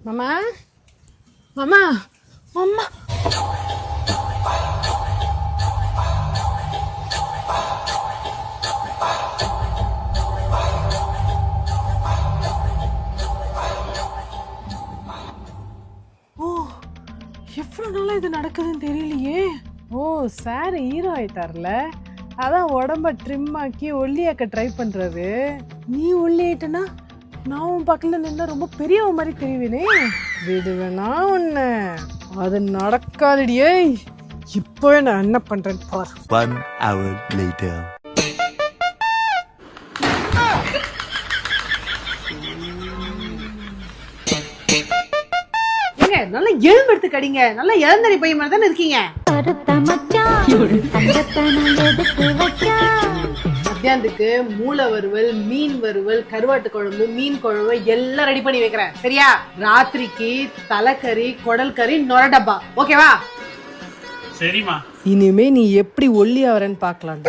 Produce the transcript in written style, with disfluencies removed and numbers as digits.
மாமா மாமா அம்மா ஓ எவ்வளவு நாளா இது நடக்குதுன்னு தெரியலையே. ஓ சார் ஹீரோ ஆயிட்டார்ல, அதான் உடம்ப ட்ரிம் ஆக்கி ஒல்லியாக்க ட்ரை பண்றாரு. நீ ஒல்லி ஆயிட்டனா நான் உன் பக்கத்துல நின்னா ரொம்ப பெரியவ மாதிரி தெரியுவேனே. விடுவேனா உன்ன, அது நடக்காதடியே. இப்பவே நான் என்ன பண்றேன்னு பாரு. 1 hour later. ஏங்க நல்லா எலும்பெடுத்து கடிங்க, நல்லா இளந்தரி பையன் மாதிரி தானே இருக்கீங்க. மத்தியானத்துக்கு மூளை வறுவல், மீன் வறுவல், கருவாட்டு குழம்பு, மீன் குழம்பு எல்லாம் ரெடி பண்ணி வைக்கிறேன் சரியா? ராத்திரிக்கு தலைக்கறி, குடல் கறி, நொர டப்பா. ஓகேவா? சரிமா. இனிமே நீ எப்படி ஒல்லி ஆவறன்னு பாக்கலாம்.